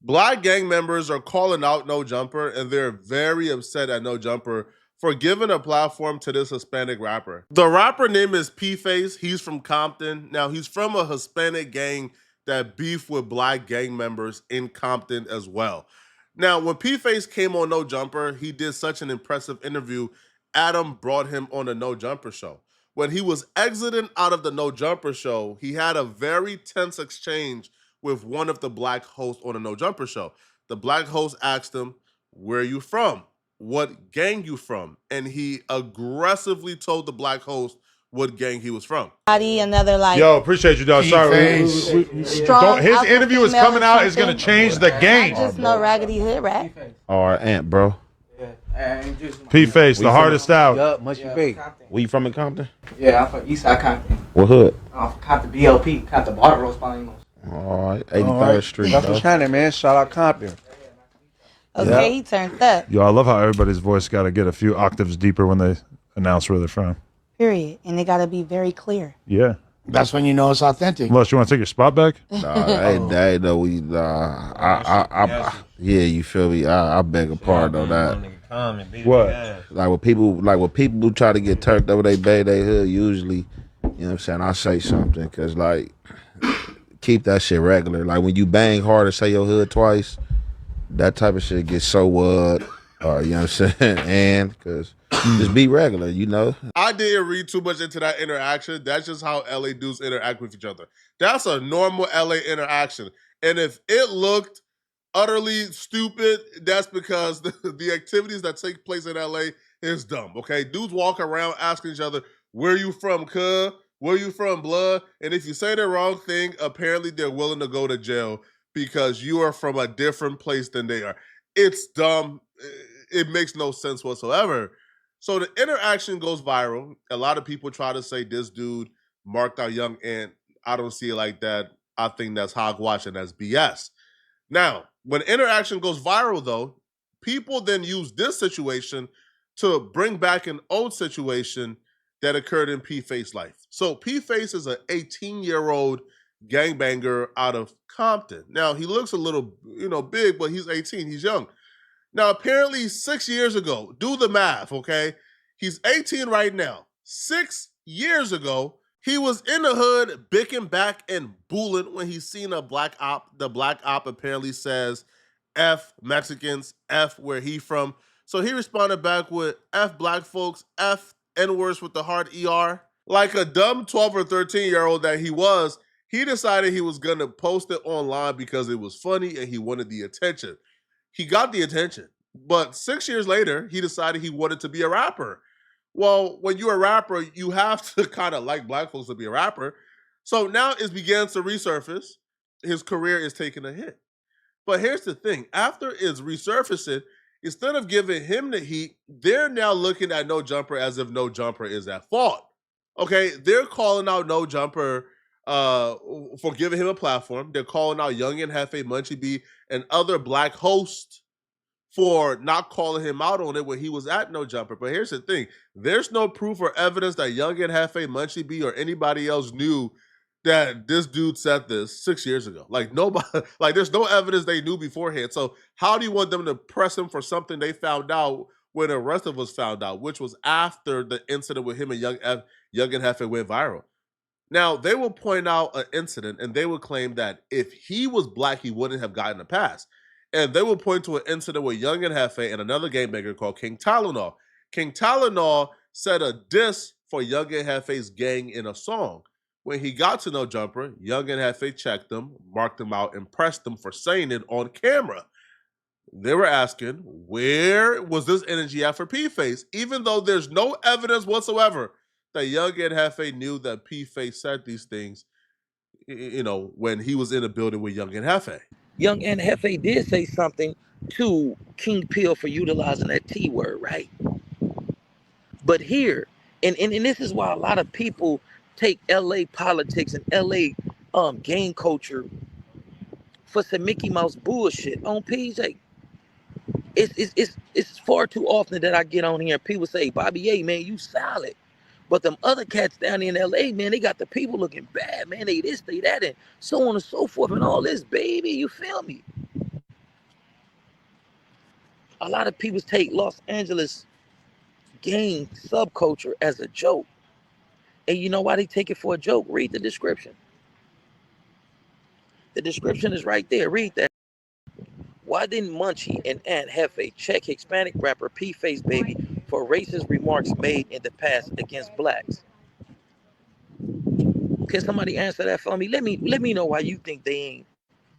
Black gang members are calling out No Jumper, and they're very upset at No Jumper for giving a platform to this Hispanic rapper. The rapper name is P-Face. He's from Compton. Now, he's from a Hispanic gang that beef with black gang members in Compton as well. Now, when P-Face came on No Jumper, he did such an impressive interview. Adam brought him on the No Jumper show. When he was exiting out of the No Jumper show, he had a very tense exchange with one of the black hosts on the No Jumper show. The black host asked him, "Where are you from? What gang you from?" And he aggressively told the black host what gang he was from. Another like Yo, appreciate you, dog. Sorry. strong. His interview is coming out. It's going to change the game. Not just no raggedy hood rat. All right, Ant, bro. P-Face, the hardest out. Yup, must be. Where you from in Compton? Yeah, I'm from Eastside Compton. What hood? I'm from Compton BLP, Compton Border Road Spalding. All right, 83rd Street. That's what's happening, man. Shout out Compton. Okay, he turned up. Yo, I love how everybody's voice got to get a few octaves deeper when they announce where they're from. Period. And they got to be very clear. Yeah. That's when you know it's authentic. Unless you want to take your spot back? Hey, no, we, yeah, you feel me? I beg a pardon on that. What? Like when people try to get turked over they hood, usually, you know what I'm saying, I say something, because, like, keep that shit regular. Like, when you bang hard and say your hood twice, that type of shit gets so what, or, you know what I'm saying, and, because just be regular, you know? I didn't read too much into that interaction. That's just how LA dudes interact with each other. That's a normal LA interaction. And if it looked utterly stupid, that's because the activities that take place in LA is dumb, okay? Dudes walk around asking each other, "Where you from, cuz? Where you from, blood?" And if you say the wrong thing, apparently they're willing to go to jail because you are from a different place than they are. It's dumb. It makes no sense whatsoever. So the interaction goes viral. A lot of people try to say this dude marked out Young Ant. I don't see it like that. I think that's hogwash and that's BS. Now, when interaction goes viral, though, people then use this situation to bring back an old situation that occurred in P-Face's life. So P-Face is an 18-year-old gangbanger out of Compton. Now, he looks a little, big, but he's 18. He's young. Now, apparently 6 years ago, do the math, okay? He's 18 right now. 6 years ago, he was in the hood, bicking back and booling when he seen a black op. The black op apparently says, "F Mexicans, F where he from." So he responded back with, "F black folks, F N-words with the hard ER." Like a dumb 12 or 13-year-old that he was, he decided he was going to post it online because it was funny and he wanted the attention. He got the attention, but 6 years later, he decided he wanted to be a rapper. Well, when you're a rapper, you have to kind of like black folks to be a rapper. So now it begins to resurface. His career is taking a hit. But here's the thing. After it's resurfacing, instead of giving him the heat, they're now looking at No Jumper as if No Jumper is at fault. Okay, they're calling out No Jumper for giving him a platform. They're calling out Young and Hefe, Munchie B, and other black hosts for not calling him out on it when he was at No Jumper. But here's the thing. There's no proof or evidence that Young and Hefe, Munchie B, or anybody else knew that this dude said this 6 years ago. Like, nobody, like, there's no evidence they knew beforehand. So how do you want them to press him for something they found out when the rest of us found out, which was after the incident with him and Young and Hefe went viral? Now, they will point out an incident and they will claim that if he was black, he wouldn't have gotten a pass. And they will point to an incident with Young and Hefe and another gangbanger called King Tylenol. King Tylenol said a diss for Young and Hefe's gang in a song. When he got to No Jumper, Young and Hefe checked him, marked him out, and pressed him for saying it on camera. They were asking, where was this energy at for P-Face? Even though there's no evidence whatsoever that Young and Hefe knew that P-Face said these things, when he was in a building with Young and Hefe. Young and Hefe did say something to King Pill for utilizing that T word, right? But here, and this is why a lot of people take LA politics and LA gang culture for some Mickey Mouse bullshit on PJ. It's far too often that I get on here and people say, "Bobby A, man, you solid." But them other cats down in LA, man, they got the people looking bad, man. They this, they that, and so on and so forth, and all this, baby. You feel me? A lot of people take Los Angeles gang subculture as a joke. And you know why they take it for a joke? Read the description. The description is right there. Read that. Why didn't Munchie and Aunt Hefe check Hispanic rapper P-Face Baby for racist remarks made in the past against blacks? Can somebody answer that for me? Let me know why you think they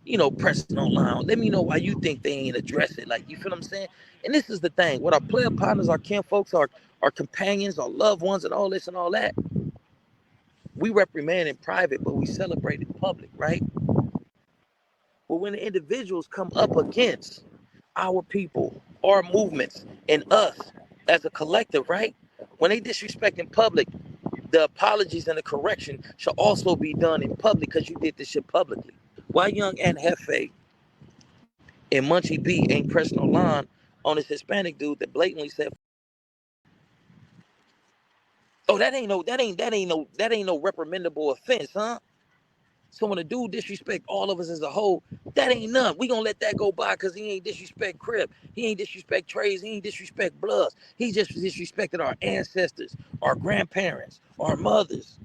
ain't, pressing online. Let me know why you think they ain't address it. Like, you feel what I'm saying? And this is the thing. What our player partners, our kin folks, our companions, our loved ones, and all this and all that, we reprimand in private, but we celebrate in public, right? But when the individuals come up against our people, our movements, and us as a collective, right? When they disrespect in public, the apologies and the correction should also be done in public because you did this shit publicly. Why young Aunt Hefe and Munchie B ain't pressing no line on this Hispanic dude that blatantly said, "Oh, that ain't no reprimandable offense, huh?" So when a dude disrespect all of us as a whole, that ain't none. We gonna let that go by because he ain't disrespect Crip. He ain't disrespect Trays. He ain't disrespect Bloods. He just disrespected our ancestors, our grandparents, our mothers,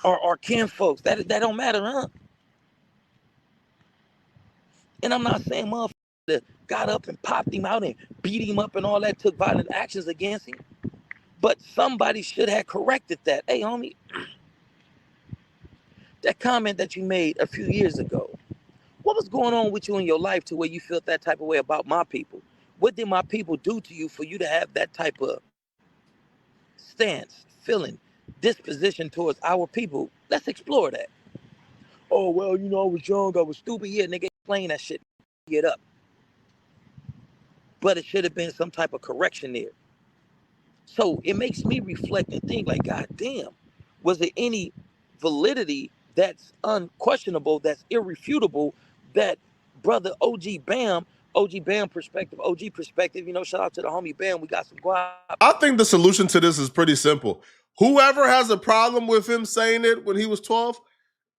our kin folks. That don't matter, huh? And I'm not saying motherfucker that got up and popped him out and beat him up and all that, took violent actions against him. But somebody should have corrected that. Hey, homie, that comment that you made a few years ago, what was going on with you in your life to where you felt that type of way about my people? What did my people do to you for you to have that type of stance, feeling, disposition towards our people? Let's explore that. Oh, well, I was young, I was stupid. Yeah, nigga, explain that shit. Get up. But it should have been some type of correction there. So it makes me reflect and think like, God damn, was there any validity that's unquestionable, that's irrefutable, that brother OG Bam perspective, shout out to the homie Bam, we got some guap. I think the solution to this is pretty simple. Whoever has a problem with him saying it when he was 12,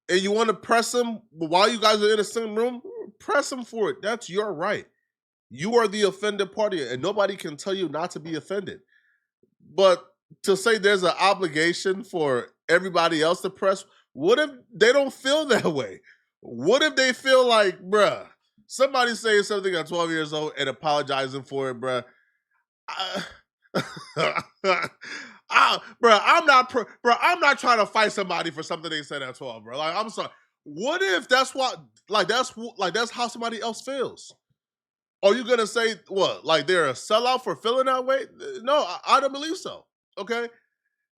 and you want to press him while you guys are in the same room, press him for it. That's your right. You are the offended party, and nobody can tell you not to be offended. But to say there's an obligation for everybody else to press, what if they don't feel that way? What if they feel like, bruh, somebody saying something at 12 years old and apologizing for it, bruh? I'm not trying to fight somebody for something they said at 12, bro. Like, I'm sorry. What if that's that's how somebody else feels? Are you gonna say what? Like they're a sellout for feeling that way? No, I don't believe so. Okay.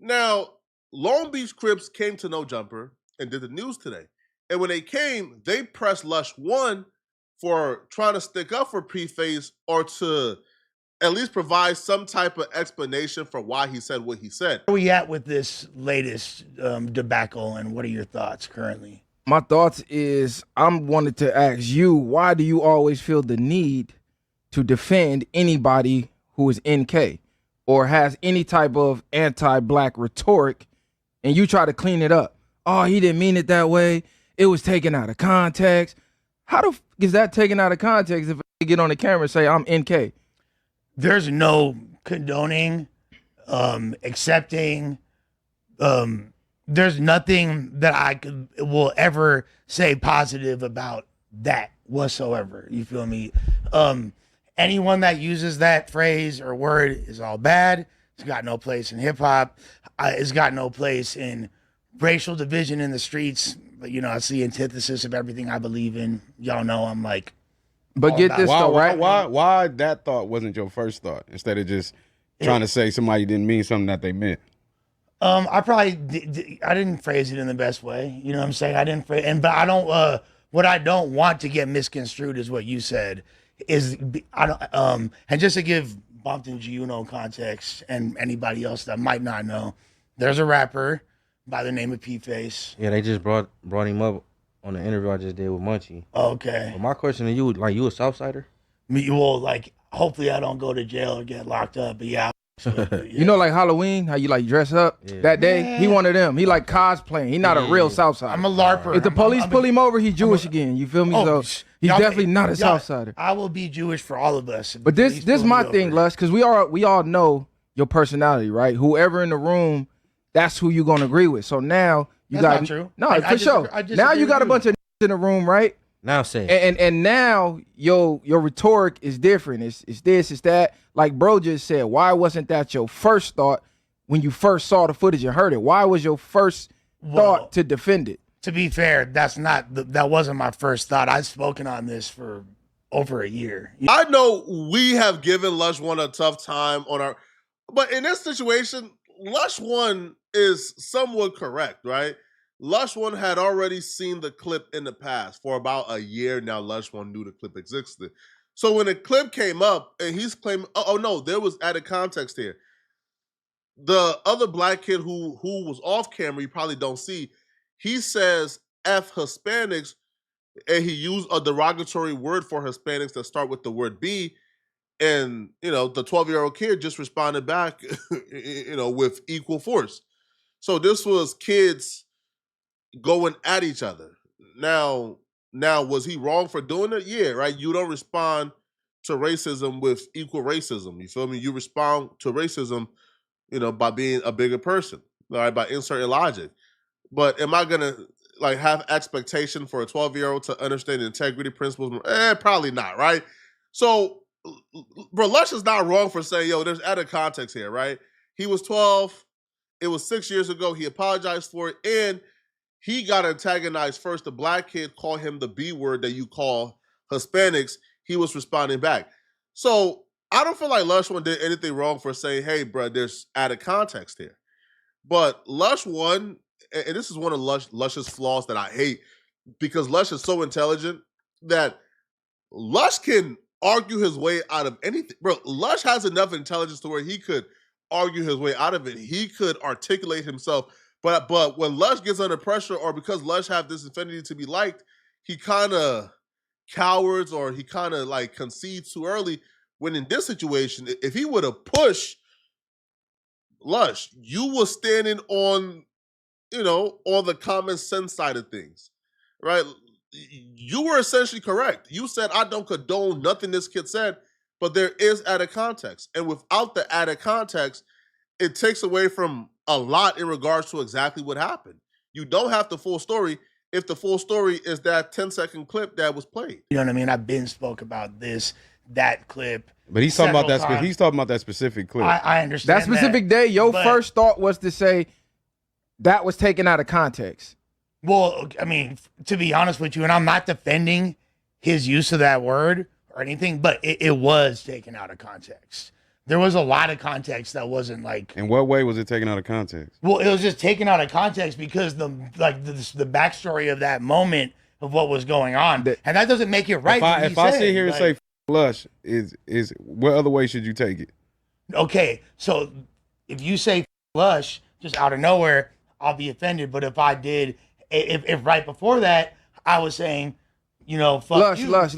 Now, Long Beach Crips came to No Jumper and did the news today. And when they came, they pressed Lush One for trying to stick up for P-Face or to at least provide some type of explanation for why he said what he said. Where are we at with this latest debacle, and what are your thoughts currently? My thoughts is I'm wanted to ask you, why do you always feel the need to defend anybody who is NK or has any type of anti-black rhetoric, and you try to clean it up? Oh, he didn't mean it that way. It was taken out of context. How the f is that taken out of context if I get on the camera and say I'm NK? There's no condoning, accepting. There's nothing that will ever say positive about that whatsoever. You feel me? Anyone that uses that phrase or word is all bad. It's got no place in hip hop. It's got no place in racial division in the streets. But it's the antithesis of everything I believe in. Y'all know I'm like. But get this though, right? Why that thought wasn't your first thought instead of just trying to say somebody didn't mean something that they meant? I probably I didn't phrase it in the best way. You know what I'm saying? I didn't phrase, but I don't. What I don't want to get misconstrued is what you said. I don't. And just to give Bumpton Juno context and anybody else that might not know, there's a rapper by the name of P-Face. Yeah, they just brought him up on the interview I just did with Munchie. Okay. But my question to you, like, you a Southsider? Well, like, hopefully I don't go to jail or get locked up. But yeah, You know, like Halloween, how you like dress up that day? He one of them. He like cosplaying. He not a real Southsider. I'm a LARPer. If the police pull him over, he Jewish again. You feel me? So he's definitely not a Southsider. I will be Jewish for all of us. But this my thing, Lush, because we all know your personality, right? Whoever in the room, that's who you're gonna agree with. So now you That's got not true. No, for sure. Now you got a bunch of in the room, right? Now say And now your rhetoric is different. It's this, it's that. Like bro just said, why wasn't that your first thought when you first saw the footage and heard it? Why was your first thought to defend it? To be fair, that wasn't my first thought. I've spoken on this for over a year. I know we have given Lush One a tough time but in this situation, Lush One is somewhat correct, right? Lush One had already seen the clip in the past. For about a year now, Lush One knew the clip existed. So when the clip came up and he's claiming, oh no, there was added context here. The other black kid who was off camera, you probably don't see, he says F Hispanics, and he used a derogatory word for Hispanics that start with the word B. And, the 12-year-old kid just responded back, with equal force. So this was kids going at each other. Now, was he wrong for doing it? Yeah, right? You don't respond to racism with equal racism. You feel me? You respond to racism, by being a bigger person, all right, by inserting logic. But am I gonna have expectation for a 12-year-old to understand integrity principles? Probably not, right? So, bro, Lush is not wrong for saying, yo, there's added context here, right? He was 12. It was 6 years ago. He apologized for it, and he got antagonized first. The black kid called him the B word that you call Hispanics. He was responding back. So I don't feel like Lush One did anything wrong for saying, hey, bro, there's added context here. But Lush One, and this is one of Lush's flaws that I hate, because Lush is so intelligent that Lush can argue his way out of anything. Bro, Lush has enough intelligence to where he could argue his way out of it. He could articulate himself. But when Lush gets under pressure, or because Lush have this affinity to be liked, he kind of cowards, or he kind of concedes too early. When in this situation, if he would have pushed Lush, you were standing on, on the common sense side of things, right? You were essentially correct. You said, I don't condone nothing this kid said, but there is added context. And without the added context, it takes away from a lot in regards to exactly what happened. You don't have the full story if the full story is that 10-second clip that was played. You know what I mean? I've been spoke about that clip. But he's talking about that. He's talking about that specific clip. I understand that specific day. Your first thought was to say that was taken out of context. Well, I mean, to be honest with you, and I'm not defending his use of that word or anything, but it was taken out of context. There was a lot of context that wasn't In what way was it taken out of context? Well, it was just taken out of context because the backstory of that moment of what was going on, and that doesn't make it right. If I sit here and say Lush, is what other way should you take it? Okay, so if you say Lush just out of nowhere, I'll be offended. But if I did, if right before that I was saying, fuck Lush, you. Lush.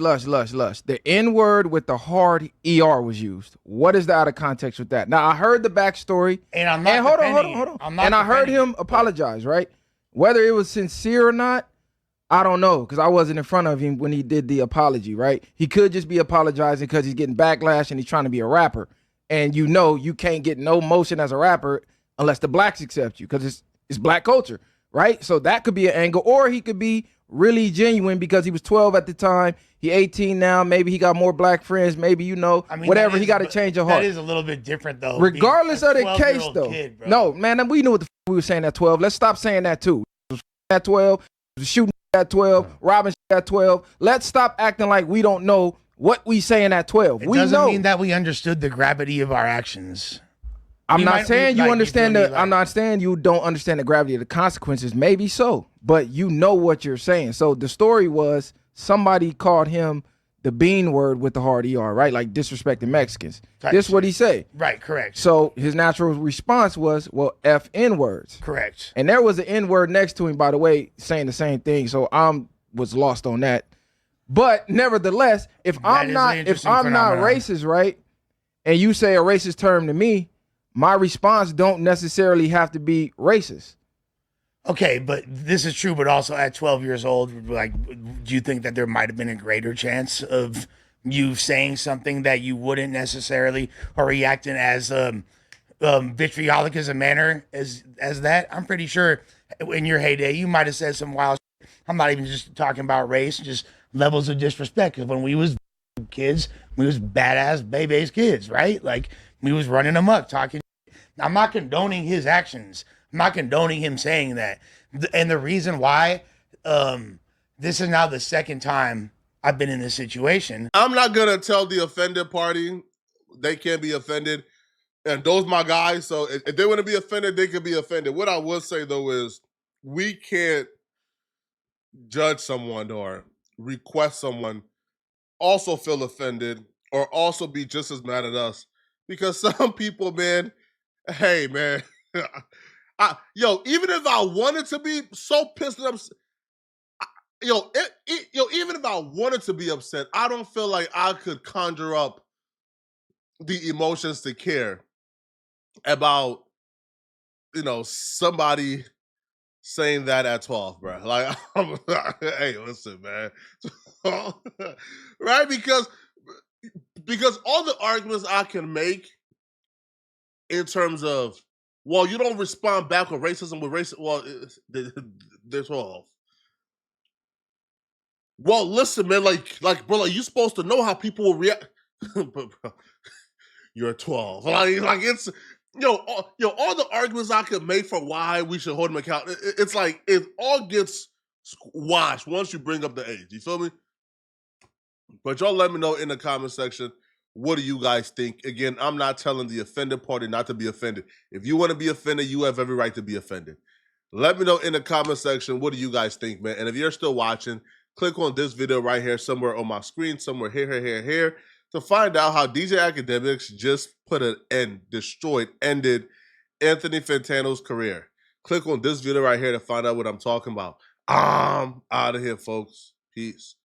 The N word with the hard ER was used. What is the out of context with that? Now I heard the backstory, and I'm not. Hold on. And I heard him apologize, right? Whether it was sincere or not, I don't know, because I wasn't in front of him when he did the apology, right? He could just be apologizing because he's getting backlash and he's trying to be a rapper. And you can't get no motion as a rapper unless the blacks accept you, because it's black culture, right? So that could be an angle. Or he could be really genuine because he was 12 at the time. He 18 now. Maybe he got more black friends. Maybe, whatever. He got to change your heart. That is a little bit different, though. Regardless of the case, though. Kid, no, man, we knew what the we were saying at 12. Let's stop saying that, too. At 12, shooting at 12, robbing at 12. Let's stop acting like we don't know what we saying at 12. It doesn't mean that we understood the gravity of our actions. I'm not saying you understand I'm not saying you don't understand the gravity of the consequences. Maybe so, but you know what you're saying. So the story was somebody called him the bean word with the hard ER, right? Like disrespecting Mexicans. This is what he said. Right, correct. So his natural response was, well, F N words. Correct. And there was an N word next to him, by the way, saying the same thing. So was lost on that. But nevertheless, if I'm not racist, right, and you say a racist term to me, my response don't necessarily have to be racist. Okay, but this is true, but also at 12 years old, like, do you think that there might have been a greater chance of you saying something that you wouldn't necessarily, or reacting as vitriolic as a manner as that? I'm pretty sure in your heyday, you might have said some wild shit. I'm not even just talking about race, just levels of disrespect. Because when we was kids, we was badass baby's kids, right? Like, we was running amok, talking. I'm not condoning his actions. I'm not condoning him saying that. And the reason why, this is now the second time I've been in this situation. I'm not gonna tell the offended party they can't be offended, and those my guys. So if they want to be offended, they can be offended. What I would say though is we can't judge someone or request someone also feel offended or also be just as mad at us, because some people, man, hey man, even if I wanted to be so pissed at even if I wanted to be upset, I don't feel like I could conjure up the emotions to care about, somebody saying that at 12, bro. Like, hey, listen, man. Right? Because all the arguments I can make in terms of, well, you don't respond back with racism with racism. Well, they're 12. Well, listen, man, bro, like, you're supposed to know how people will react. But, bro, you're 12. Like it's, all the arguments I could make for why we should hold him accountable, it's like it all gets squashed once you bring up the age. You feel me? But y'all let me know in the comment section, what do you guys think? Again, I'm not telling the offended party not to be offended. If you want to be offended, you have every right to be offended. Let me know in the comment section, what do you guys think, man? And if you're still watching, click on this video right here, somewhere on my screen, somewhere here, to find out how DJ Academics just ended Anthony Fantano's career. Click on this video right here to find out what I'm talking about. I'm out of here, folks. Peace.